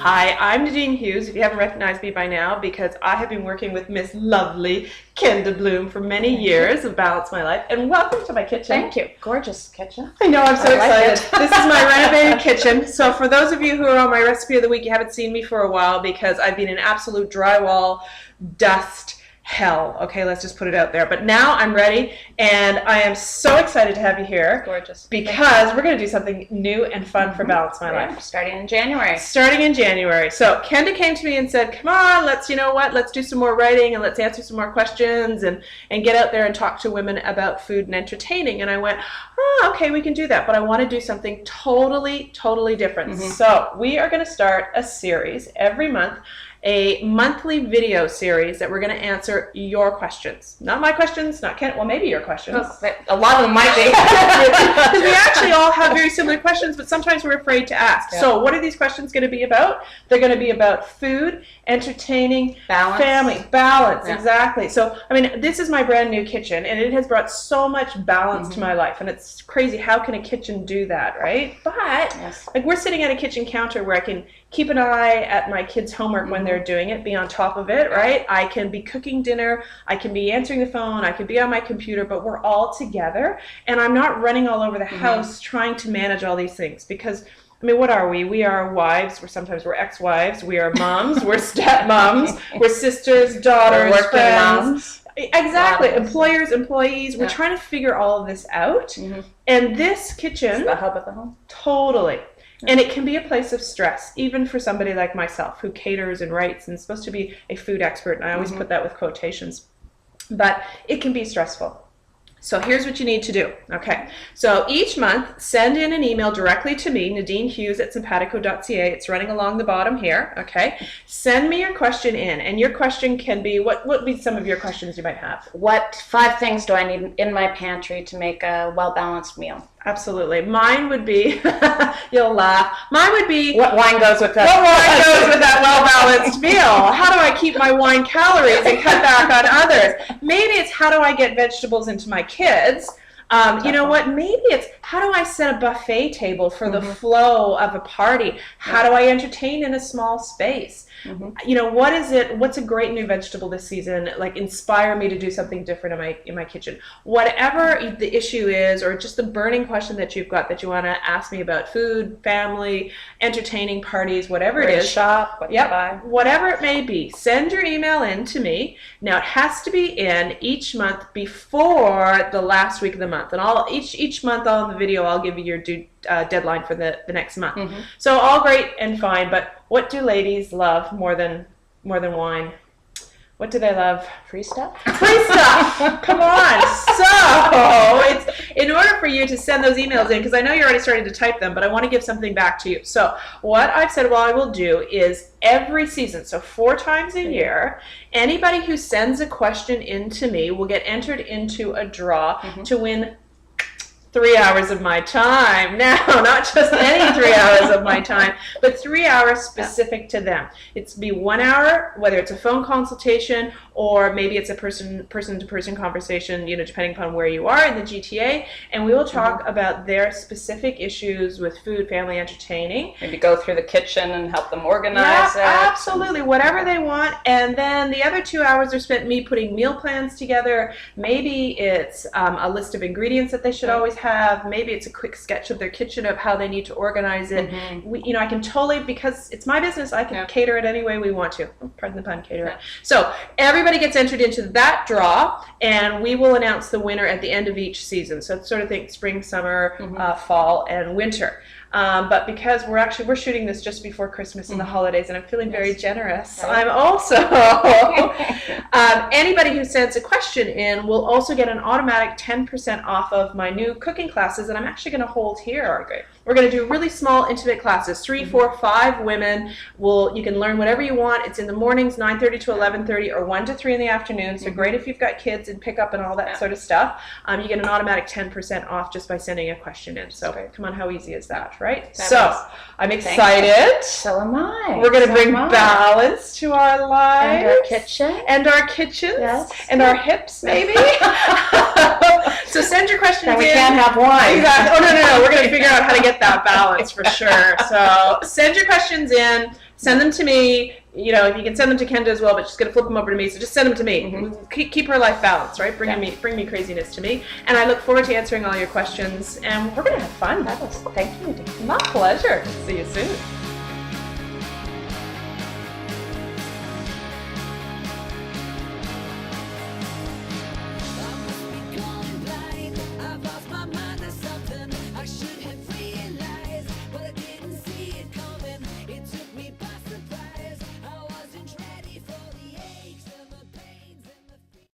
Hi, I'm Nadine Hughes, if you haven't recognized me by now, because I have been working with Miss Lovely Kenda Bloom for many years of Balance My Life. And welcome to my kitchen. Thank you. Gorgeous kitchen. I know, I'm so excited. This is my renovated kitchen. So for those of you who are on my recipe of the week, you haven't seen me for a while because I've been in absolute drywall dust hell. Okay, let's just put it out there. But now I'm ready, and I am so excited to have you here. Gorgeous. Because we're going to do something new and fun for Balance My Life. Starting in January. Starting in January. So Kenda came to me and said, come on, let's do some more writing and let's answer some more questions and get out there and talk to women about food and entertaining. And I went, oh, okay, we can do that. But I want to do something totally different. So we are going to start a series every month, a monthly video series that we're going to answer your questions. Not my questions, not Ken, well, maybe your questions. A lot of them might be. Because we actually all have very similar questions, but sometimes we're afraid to ask. Yeah. So what are these questions going to be about? They're going to be about food, entertaining, balance. family, balance, Yeah. exactly. So, I mean, this is my brand new kitchen, and it has brought so much balance to my life, and it's crazy. How can a kitchen do that, right? But, like, we're sitting at a kitchen counter where I can keep an eye at my kids' homework when they're doing it, be on top of it, right? I can be cooking dinner, I can be answering the phone, I can be on my computer, but we're all together, and I'm not running all over the house trying to manage all these things, because I mean, what are we? We are wives, sometimes we're ex-wives, we are moms, we're stepmoms, we're sisters, daughters, working friends. moms. Exactly, employers, employees, we're trying to figure all of this out, and this kitchen, It's the hub of the home. Totally. And it can be a place of stress, even for somebody like myself who caters and writes and is supposed to be a food expert, and I always put that with quotations. But it can be stressful. So here's what you need to do. Okay, so each month, send in an email directly to me, Nadine Hughes at simpatico.ca. It's running along the bottom here, okay? Send me your question in, and your question can be, what would be some of your questions you might have? What 5 things do I need in my pantry to make a well-balanced meal? Absolutely. Mine would be, you'll laugh, mine would be, What wine goes with that? what wine goes with that well-balanced meal? How do I keep my wine calories and cut back on others? Maybe it's how do I get vegetables into my kids? You know what? Maybe it's how do I set a buffet table for the flow of a party? How do I entertain in a small space? You know, what is it? What's a great new vegetable this season? Like, inspire me to do something different in my kitchen. Whatever the issue is, or just the burning question that you've got that you want to ask me about food, family, entertaining, parties, whatever it is. Shop, what to buy. Whatever it may be, send your email in to me. Now, it has to be in each month before the last week of the month, and each month on the video I'll give you your deadline for the next month. So all great and fine, but what do ladies love more than wine? What do they love? Free stuff? Free stuff! Come on! So, it's in order for you to send those emails in, because I know you're already starting to type them, but I want to give something back to you. So what I've said what I will do is every season, so 4 times a year, anybody who sends a question in to me will get entered into a draw to win 3 hours of my time. Now, not just any 3 hours of my time, but 3 hours specific to them. It's be 1 hour, whether it's a phone consultation or maybe it's a person-to-person conversation, you know, depending upon where you are in the GTA, and we will talk about their specific issues with food, family, entertaining. Maybe go through the kitchen and help them organize it. Absolutely, whatever they want. And then the other 2 hours are spent me putting meal plans together. Maybe it's a list of ingredients that they should always have. Maybe it's a quick sketch of their kitchen of how they need to organize it. You know, I can totally, because it's my business, I can cater it any way we want to. Oh, pardon the pun, cater it. So everybody gets entered into that draw, and we will announce the winner at the end of each season. So it's sort of think spring, summer, fall, and winter. But because we're shooting this just before Christmas and the holidays, and I'm feeling very generous, I'm also anybody who sends a question in will also get an automatic 10% off of my new cooking classes that I'm actually going to hold here. Great. We're going to do really small, intimate classes, 3, 4, 5 women. You can learn whatever you want. It's in the mornings, 9:30 to 11:30, or 1 to 3 in the afternoon. So great if you've got kids and pick up and all that sort of stuff. You get an automatic 10% off just by sending a question in. So come on, how easy is that, right? So I'm excited. So am I. We're going to bring balance to our lives. And our kitchen. And our kitchens. Yes. And our hips, maybe. So send your questions in. We can't have wine. Exactly. Oh, no. We're going to figure out how to get that balance for sure. So send your questions in. Send them to me. You know, if you can send them to Kenda as well, but she's going to flip them over to me. So just send them to me. Keep her life balanced, right? Bring me craziness to me. And I look forward to answering all your questions. And we're going to have fun. Thank you. My pleasure. See you soon.